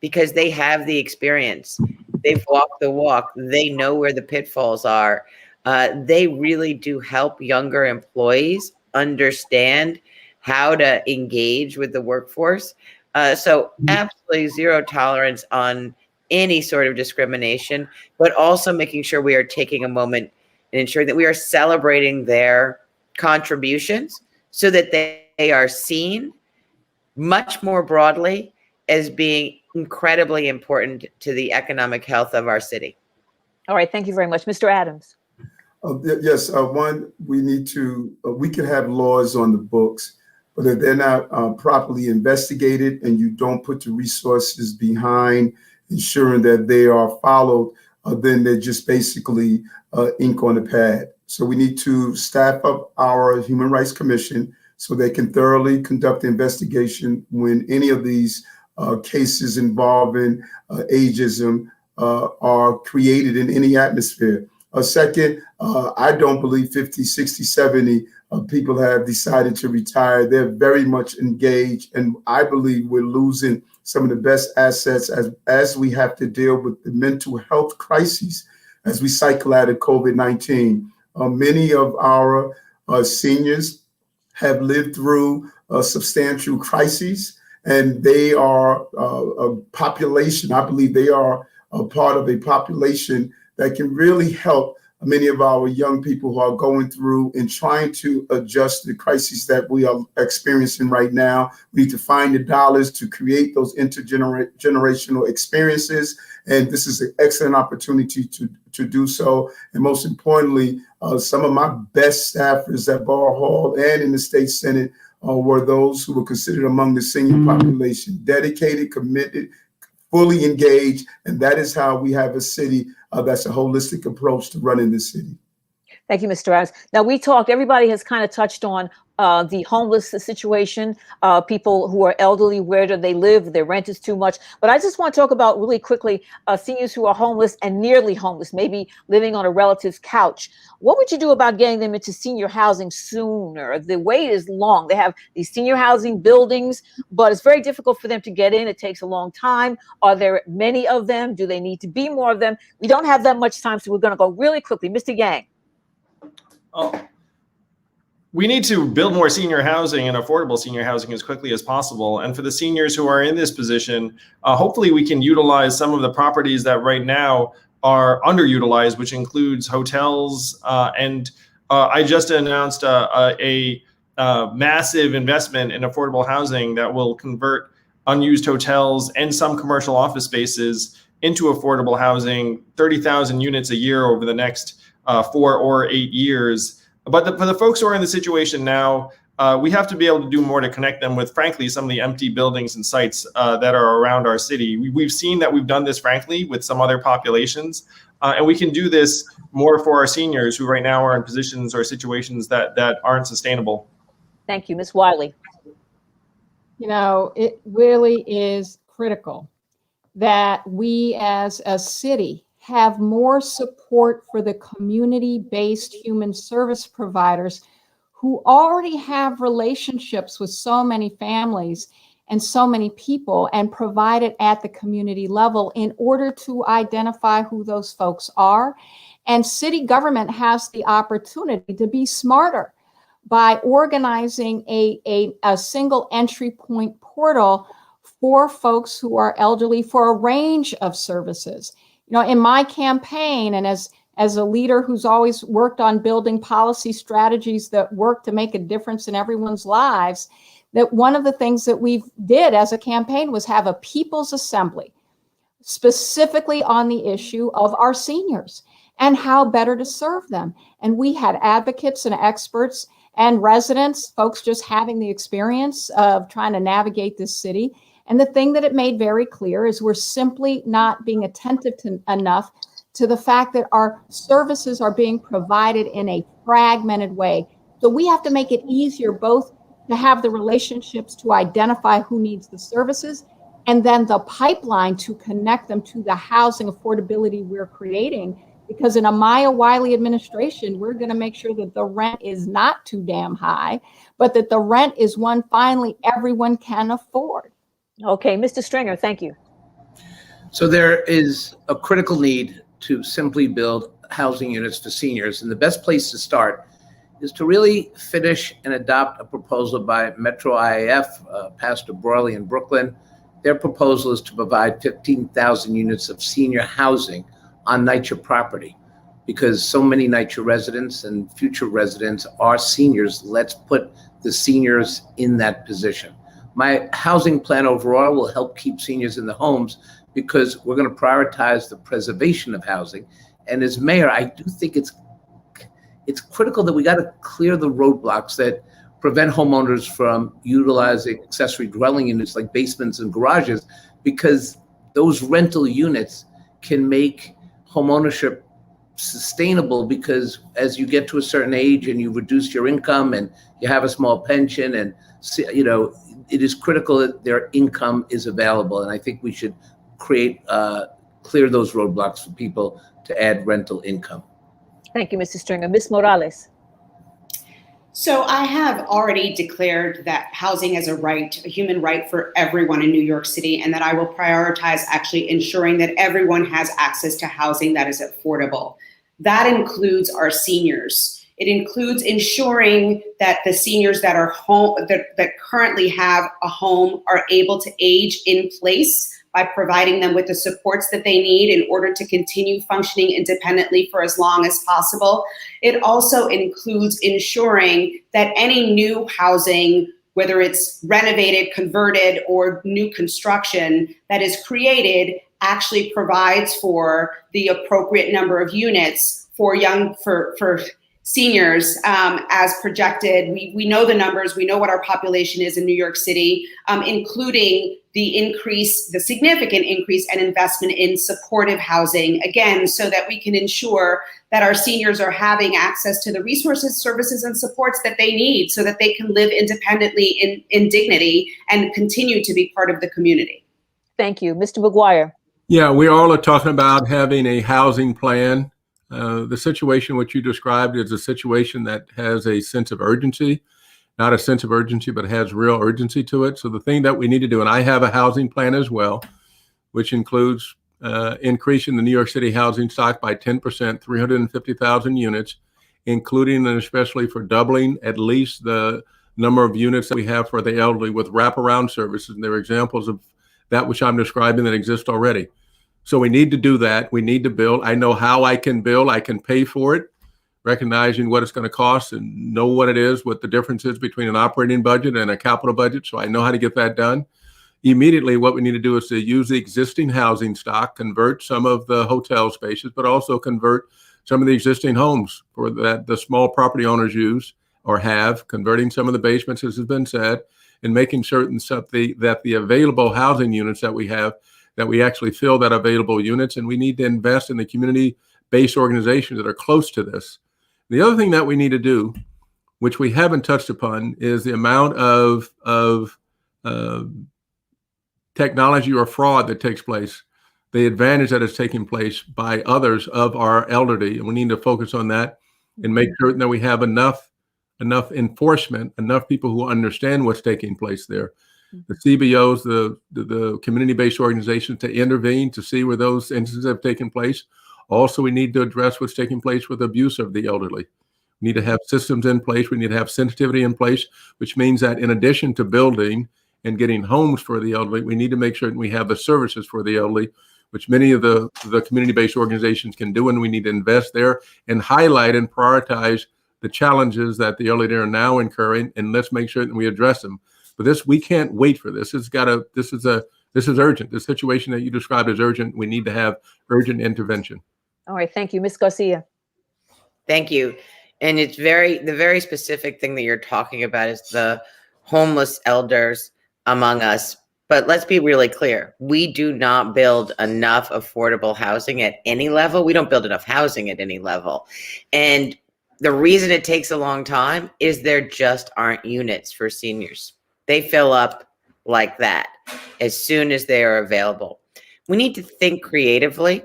because they have the experience. They've walked the walk. They know where the pitfalls are. They really do help younger employees understand how to engage with the workforce. So absolutely zero tolerance on any sort of discrimination, but also making sure we are taking a moment and ensuring that we are celebrating their contributions so that they are seen much more broadly as being incredibly important to the economic health of our city. All right, thank you very much. Mr. Adams. Yes, one, we can have laws on the books, but if they're not properly investigated and you don't put the resources behind ensuring that they are followed, then they're just basically ink on the pad. So we need to staff up our Human Rights Commission so they can thoroughly conduct the investigation when any of these cases involving ageism are created in any atmosphere. Second, I don't believe 50, 60, 70 people have decided to retire. They're very much engaged, and I believe we're losing some of the best assets as we have to deal with the mental health crises as we cycle out of COVID-19. Many of our seniors have lived through substantial crises, and they are a population. I believe they are a part of a population that can really help many of our young people who are going through and trying to adjust to the crises that we are experiencing right now. We need to find the dollars to create those intergenerational experiences. And this is an excellent opportunity to do so. And most importantly, some of my best staffers at Borough Hall and in the State Senate were those who were considered among the senior population, dedicated, committed, fully engaged. And that is how we have a city that's a holistic approach to running the city. Thank you, Mr. Adams. Now, everybody has kind of touched on the homeless situation, people who are elderly, where do they live? Their rent is too much. But I just want to talk about really quickly seniors who are homeless and nearly homeless, maybe living on a relative's couch. What would you do about getting them into senior housing sooner? The wait is long. They have these senior housing buildings, but it's very difficult for them to get in. It takes a long time. Are there many of them? Do they need to be more of them? We don't have that much time, so we're going to go really quickly. Mr. Yang. We need to build more senior housing and affordable senior housing as quickly as possible. And for the seniors who are in this position, hopefully we can utilize some of the properties that right now are underutilized, which includes hotels. And I just announced a massive investment in affordable housing that will convert unused hotels and some commercial office spaces into affordable housing, 30,000 units a year over the next 4 or 8 years. But for the folks who are in the situation now, we have to be able to do more to connect them with, frankly, some of the empty buildings and sites that are around our city. We've seen that we've done this, frankly, with some other populations. And we can do this more for our seniors who right now are in positions or situations that aren't sustainable. Thank you. Ms. Wiley. You know, it really is critical that we as a city have more support for the community-based human service providers who already have relationships with so many families and so many people and provide it at the community level in order to identify who those folks are. And city government has the opportunity to be smarter by organizing a single entry point portal for folks who are elderly for a range of services. You know, in my campaign, and as a leader who's always worked on building policy strategies that work to make a difference in everyone's lives, that one of the things that we did as a campaign was have a people's assembly specifically on the issue of our seniors and how better to serve them. And we had advocates and experts and residents, folks just having the experience of trying to navigate this city. And the thing that it made very clear is we're simply not being attentive enough to the fact that our services are being provided in a fragmented way. So we have to make it easier both to have the relationships to identify who needs the services and then the pipeline to connect them to the housing affordability we're creating. Because in a Maya Wiley administration, we're going to make sure that the rent is not too damn high, but that the rent is one finally everyone can afford. Okay, Mr. Stringer, thank you. So there is a critical need to simply build housing units for seniors. And the best place to start is to really finish and adopt a proposal by Metro IAF, Pastor Broiley in Brooklyn. Their proposal is to provide 15,000 units of senior housing on NYCHA property, because so many NYCHA residents and future residents are seniors. Let's put the seniors in that position. My housing plan overall will help keep seniors in the homes because we're going to prioritize the preservation of housing. And as mayor, I do think it's critical that we got to clear the roadblocks that prevent homeowners from utilizing accessory dwelling units like basements and garages, because those rental units can make homeownership sustainable, because as you get to a certain age and you reduce your income and you have a small pension, and it is critical that their income is available. And I think we should clear those roadblocks for people to add rental income. Thank you, Mr. Stringer. Ms. Morales. So I have already declared that housing is a right, a human right for everyone in New York City, and that I will prioritize actually ensuring that everyone has access to housing that is affordable. That includes our seniors. It includes ensuring that the seniors that are home, that currently have a home, are able to age in place by providing them with the supports that they need in order to continue functioning independently for as long as possible. It also includes ensuring that any new housing, whether it's renovated, converted, or new construction that is created, actually provides for the appropriate number of units for seniors as projected. We know the numbers, we know what our population is in New York City, including the significant increase and investment in supportive housing, again, so that we can ensure that our seniors are having access to the resources, services, and supports that they need so that they can live independently in dignity and continue to be part of the community. Thank you. Mr. McGuire. Yeah, we all are talking about having a housing plan. The situation which you described is a situation that has a sense of urgency, not a sense of urgency, but has real urgency to it. So the thing that we need to do, and I have a housing plan as well, which includes increasing the New York City housing stock by 10%, 350,000 units, including and especially for doubling at least the number of units that we have for the elderly with wraparound services. And there are examples of that which I'm describing that exist already. So we need to do that. We need to build. I know how I can build. I can pay for it, recognizing what it's going to cost and know what it is, what the difference is between an operating budget and a capital budget. So I know how to get that done. immediately what we need to do is to use the existing housing stock, convert some of the hotel spaces, but also convert some of the existing homes for that the small property owners use or have, converting some of the basements, as has been said, and making certain that the available housing units that we have, that we actually fill that available units. And we need to invest in the community-based organizations that are close to this. The other thing that we need to do, which we haven't touched upon, is the amount of technology or fraud that takes place, the advantage that is taking place by others of our elderly. And we need to focus on that and make certain that we have enough enforcement, enough people who understand what's taking place there. The CBOs, the community-based organizations to intervene to see where those instances have taken place. Also, we need to address what's taking place with abuse of the elderly. We need to have systems in place. We need to have sensitivity in place, which means that in addition to building and getting homes for the elderly, we need to make sure that we have the services for the elderly, which many of the community-based organizations can do, and we need to invest there and highlight and prioritize the challenges that the elderly are now incurring, and let's make sure that we address them. But we can't wait for this. This is urgent. The situation that you described is urgent. We need to have urgent intervention. All right, thank you. Ms. Garcia. Thank you. And it's the very specific thing that you're talking about is the homeless elders among us. But let's be really clear. We do not build enough affordable housing at any level. We don't build enough housing at any level. And the reason it takes a long time is there just aren't units for seniors. They fill up like that as soon as they are available. We need to think creatively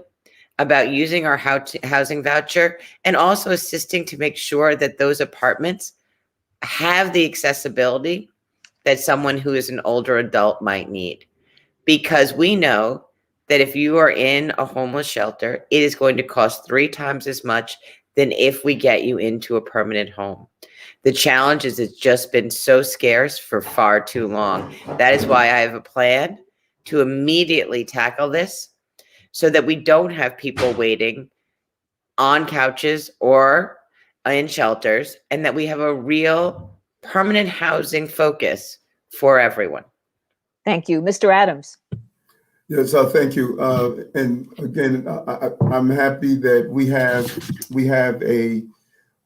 about using our housing voucher and also assisting to make sure that those apartments have the accessibility that someone who is an older adult might need. Because we know that if you are in a homeless shelter, it is going to cost 3 times as much than if we get you into a permanent home. The challenge is it's just been so scarce for far too long. That is why I have a plan to immediately tackle this so that we don't have people waiting on couches or in shelters, and that we have a real permanent housing focus for everyone. Thank you. Mr. Adams. Yes, thank you. And again, I'm happy that we have a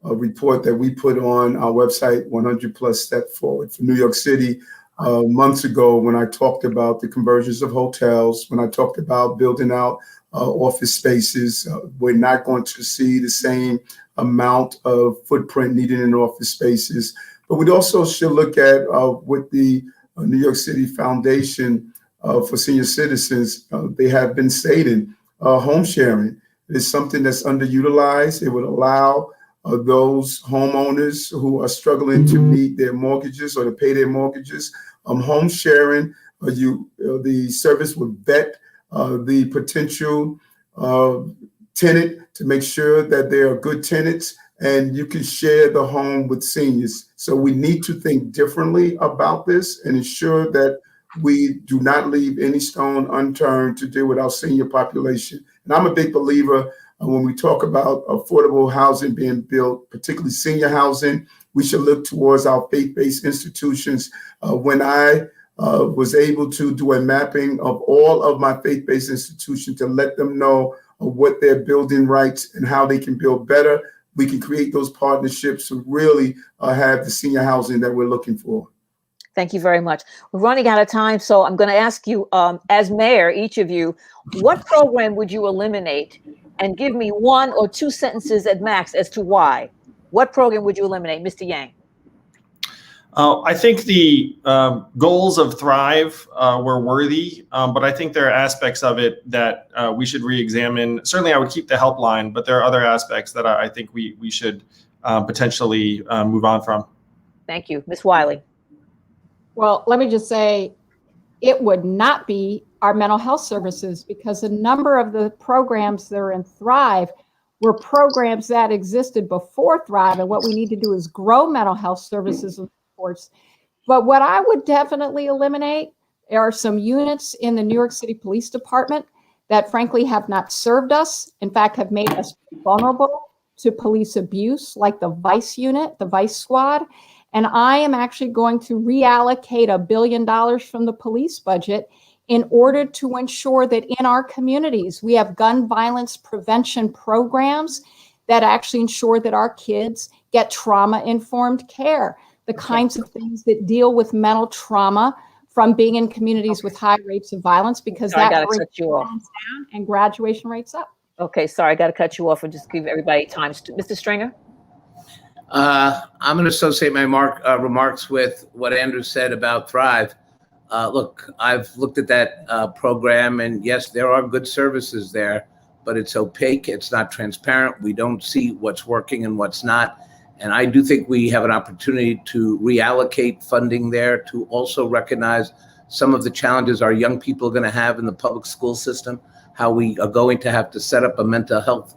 report that we put on our website, 100 Plus Step Forward for New York City, months ago when I talked about the conversions of hotels, when I talked about building out office spaces. We're not going to see the same amount of footprint needed in office spaces, but we also should look at what the New York City Foundation for Senior Citizens, they have been stating, home sharing is something that's underutilized. It would allow those homeowners who are struggling to meet their mortgages or to pay their mortgages. Home sharing, the service would vet the potential tenant to make sure that they are good tenants, and you can share the home with seniors. So we need to think differently about this and ensure that we do not leave any stone unturned to deal with our senior population. And I'm a big believer when we talk about affordable housing being built, particularly senior housing, we should look towards our faith-based institutions. When I was able to do a mapping of all of my faith-based institutions to let them know what their building rights and how they can build better, we can create those partnerships to really have the senior housing that we're looking for. Thank you very much. We're running out of time, so I'm going to ask you, as mayor, each of you, what program would you eliminate? And give me 1 or 2 sentences at max as to why. What program would you eliminate, Mr. Yang? I think the goals of Thrive were worthy, but I think there are aspects of it that we should re-examine. Certainly, I would keep the helpline, but there are other aspects that I think we should potentially move on from. Thank you. Ms. Wiley. Well, let me just say, it would not be our mental health services, because a number of the programs that are in Thrive were programs that existed before Thrive. And what we need to do is grow mental health services and supports. But what I would definitely eliminate are some units in the New York City Police Department that frankly have not served us. In fact, have made us vulnerable to police abuse, like the Vice unit, the Vice squad. And I am actually going to reallocate $1 billion from the police budget in order to ensure that in our communities, we have gun violence prevention programs that actually ensure that our kids get trauma-informed care, the kinds of things that deal with mental trauma from being in communities with high rates of violence, because that brings violence down and graduation rates up. Okay, sorry, I got to cut you off and just give everybody time. Mr. Stringer? I'm going to associate my remarks with what Andrew said about Thrive. Look, I've looked at that program, and yes, there are good services there, but it's opaque. It's not transparent. We don't see what's working and what's not. And I do think we have an opportunity to reallocate funding there, to also recognize some of the challenges our young people are going to have in the public school system, how we are going to have to set up a mental health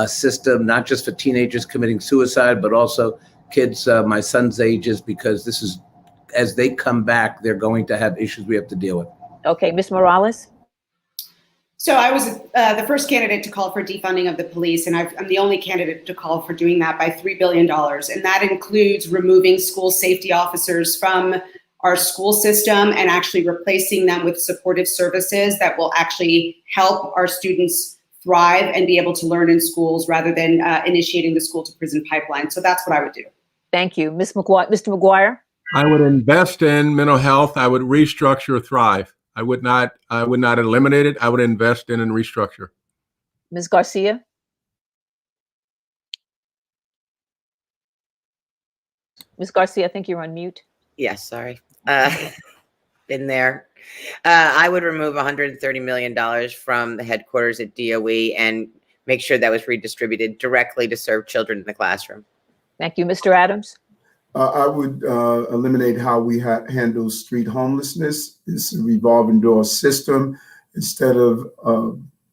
system, not just for teenagers committing suicide, but also kids my son's ages, because this is, as they come back, they're going to have issues we have to deal with. Okay, Ms. Morales? So I was the first candidate to call for defunding of the police, and I'm the only candidate to call for doing that by $3 billion. And that includes removing school safety officers from our school system and actually replacing them with supportive services that will actually help our students thrive and be able to learn in schools rather than initiating the school to prison pipeline. So that's what I would do. Thank you. Mr. McGuire? I would invest in mental health. I would restructure Thrive. I would not eliminate it. I would invest in and restructure. Ms. Garcia? Ms. Garcia, I think you're on mute. Yes, sorry. Been there. I would remove $130 million from the headquarters at DOE and make sure that was redistributed directly to serve children in the classroom. Thank you. Mr. Adams? I would eliminate how we handle street homelessness. It's a revolving door system. Instead of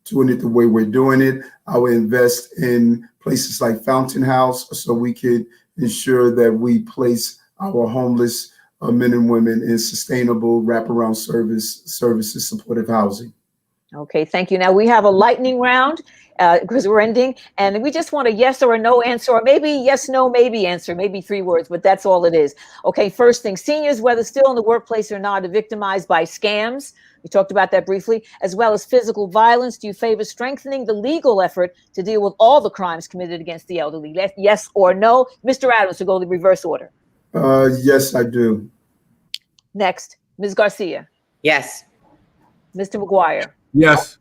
doing it the way we're doing it, I would invest in places like Fountain House so we could ensure that we place our homeless men and women in sustainable wraparound services, supportive housing. Okay, thank you. Now we have a lightning round because we're ending, and we just want a yes or a no answer, or maybe yes, no, maybe answer, maybe 3 words, but that's all it is. Okay, first thing, seniors, whether still in the workplace or not, are victimized by scams. We talked about that briefly, as well as physical violence. Do you favor strengthening the legal effort to deal with all the crimes committed against the elderly? Yes or no? Mr. Adams, to go the reverse order. Yes, I do. Next, Ms. Garcia. Yes. Mr. McGuire. Yes.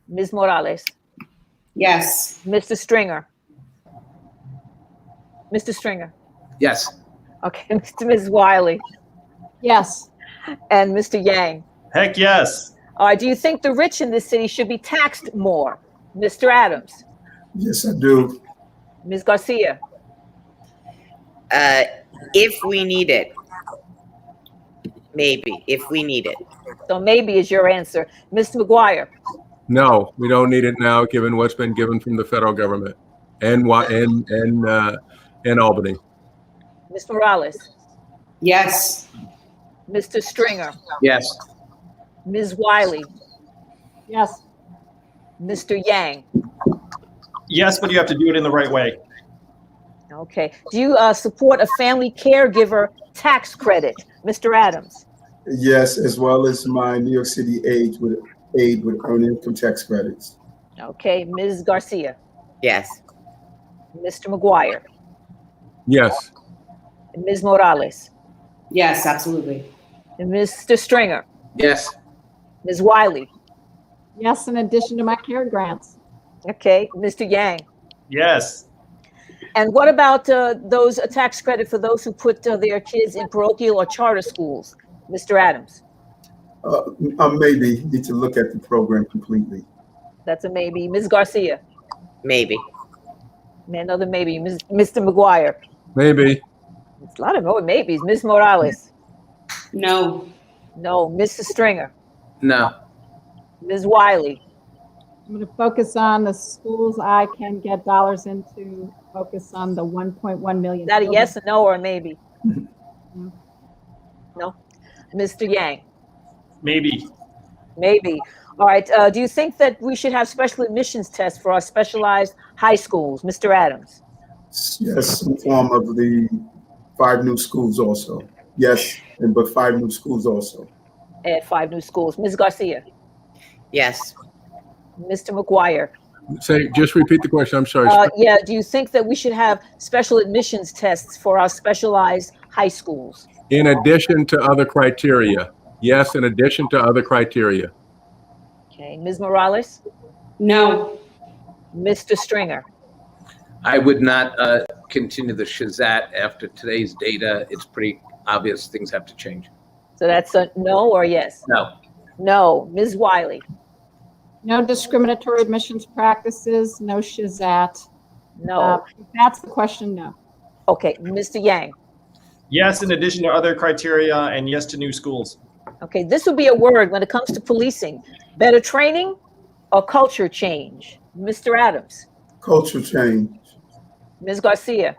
Ms. Morales. Yes. Mr. Stringer. Mr. Stringer. Yes. Okay, Ms. Wiley. Yes. And Mr. Yang. Heck yes. All right, do you think the rich in this city should be taxed more? Mr. Adams. Yes, I do. Ms. Garcia. If we need it. Maybe, if we need it. So maybe is your answer. Mr. McGuire. No, we don't need it now, given what's been given from the federal government and Albany. Ms. Morales. Yes. Mr. Stringer. Yes. Ms. Wiley. Yes. Mr. Yang. Yes, but you have to do it in the right way. Okay. Do you support a family caregiver tax credit? Mr. Adams. Yes, as well as my New York City aid with earned income tax credits. Okay. Ms. Garcia. Yes. Mr. McGuire. Yes. Ms. Morales. Yes, absolutely. And Mr. Stringer. Yes. Ms. Wiley. Yes, in addition to my care grants. Okay. Mr. Yang. Yes. And what about those tax credit for those who put their kids in parochial or charter schools? Mr. Adams. Maybe need to look at the program completely. That's a maybe. Ms. Garcia. Maybe. Another maybe. Mr. McGuire. Maybe. It's a lot of maybes. Ms. Morales. No. No. Mr. Stringer. No. Ms. Wiley. I'm going to focus on the schools I can get dollars into, focus on the 1.1 million. Is that a yes, a no, or a maybe? No. Mr. Yang. Maybe. Maybe. All right. Do you think that we should have special admissions tests for our specialized high schools? Mr. Adams. Yes, some form of the 5 new schools also. Yes, but 5 new schools also. Add 5 new schools. Ms. Garcia, Yes. Mr. McGuire. Just repeat the question. I'm sorry. Yeah, do you think that we should have special admissions tests for our specialized high schools? In addition to other criteria. Yes, in addition to other criteria. Okay, Ms. Morales, No. Mr. Stringer. I would not continue the Shazat after today's data. It's pretty obvious things have to change. So that's a no or yes? No. No. Ms. Wiley. No discriminatory admissions practices, no Shazat. No. If that's the question, no. Okay, Mr. Yang. Yes, in addition to other criteria, and yes to new schools. Okay, this would be a word when it comes to policing. Better training or culture change? Mr. Adams. Culture change. Ms. Garcia.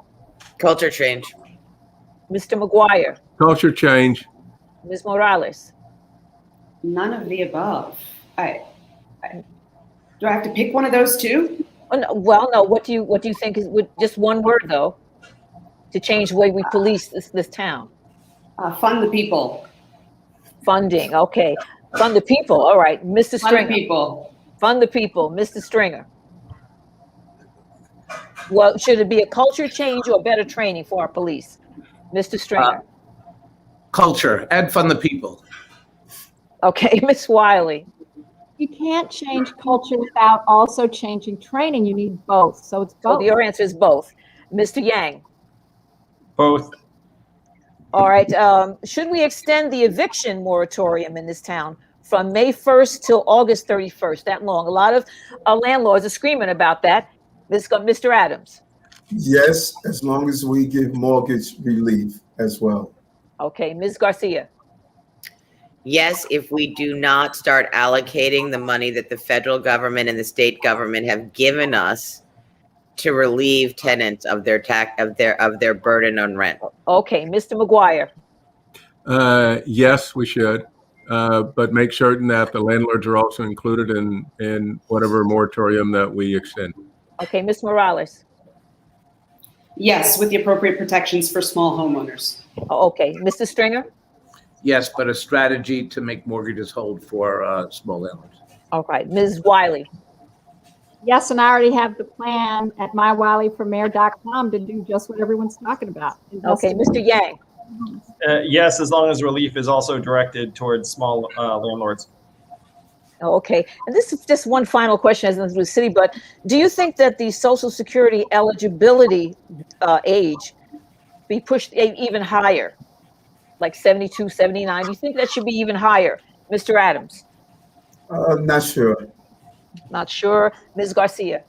Culture change. Mr. McGuire. Culture change. Ms. Morales. None of the above. Do I have to pick one of those two? Oh, no, well, no. What do you think is with just one word though, to change the way we police this town? Fund the people. Funding. Okay, fund the people. All right, Mr. Stringer. Fund the people. Fund the people, Mr. Stringer. Well, should it be a culture change or better training for our police, Mr. Stringer? Culture and fund the people. Okay, Ms. Wiley. You can't change culture without also changing training. You need both. So it's both. So your answer is both. Mr. Yang. Both. All right. Should we extend the eviction moratorium in this town from May 1st till August 31st? That long. A lot of landlords are screaming about that. Mr. Adams. Yes, as long as we give mortgage relief as well. Okay, Ms. Garcia. Yes, if we do not start allocating the money that the federal government and the state government have given us to relieve tenants of their their burden on rent. Okay, Mr. McGuire. Yes, we should, but make certain that the landlords are also included in whatever moratorium that we extend. Okay, Ms. Morales. Yes, with the appropriate protections for small homeowners. Okay, Mr. Stringer. Yes, but a strategy to make mortgages hold for small landlords. All right, Ms. Wiley. Yes, and I already have the plan at mywileyformayor.com to do just what everyone's talking about. Okay, Mr. Yang. Yes, as long as relief is also directed towards small landlords. Okay, and this is just one final question as in the city, but do you think that the Social Security eligibility age be pushed even higher, like 72, 79? Do you think that should be even higher? Mr. Adams? Not sure. Not sure. Ms. Garcia?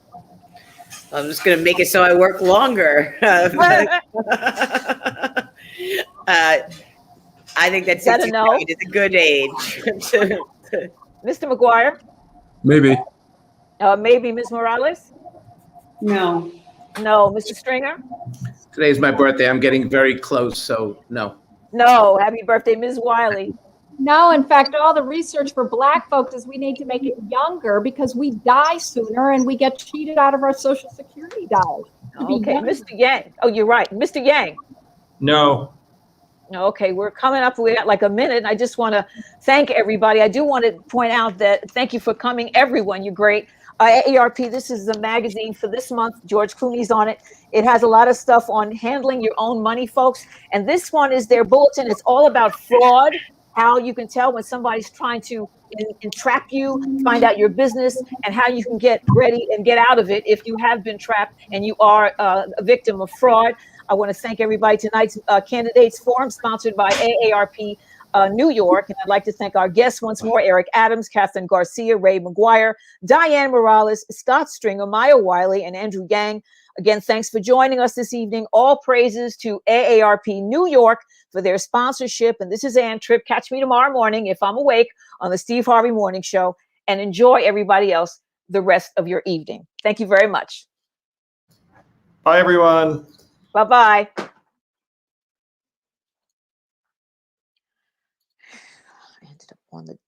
I'm just going to make it so I work longer. I think that 65 is a good age. Mr. McGuire? Maybe. Maybe Ms. Morales? No. No. Mr. Stringer? Today's my birthday. I'm getting very close, so no. No. Happy birthday, Ms. Wiley. No, in fact, all the research for Black folks is we need to make it younger because we die sooner and we get cheated out of our Social Security dollars. Okay, Mr. Yang. Oh, you're right. Mr. Yang. No. Okay, we're coming up. We got like a minute. I just want to thank everybody. I do want to point out that thank you for coming, everyone. You're great. AARP, this is the magazine for this month. George Clooney's on it. It has a lot of stuff on handling your own money, folks. And this one is their bulletin. It's all about fraud, how you can tell when somebody's trying to entrap you, find out your business, and how you can get ready and get out of it if you have been trapped and you are a victim of fraud. I want to thank everybody. Tonight's Candidates Forum, sponsored by AARP New York. And I'd like to thank our guests once more, Eric Adams, Kathryn Garcia, Ray McGuire, Dianne Morales, Scott Stringer, Maya Wiley, and Andrew Yang. Again, thanks for joining us this evening. All praises to AARP New York for their sponsorship. And this is Ann Tripp. Catch me tomorrow morning, if I'm awake, on the Steve Harvey Morning Show. And enjoy, everybody else, the rest of your evening. Thank you very much. Bye, everyone. Bye-bye. I ended up on the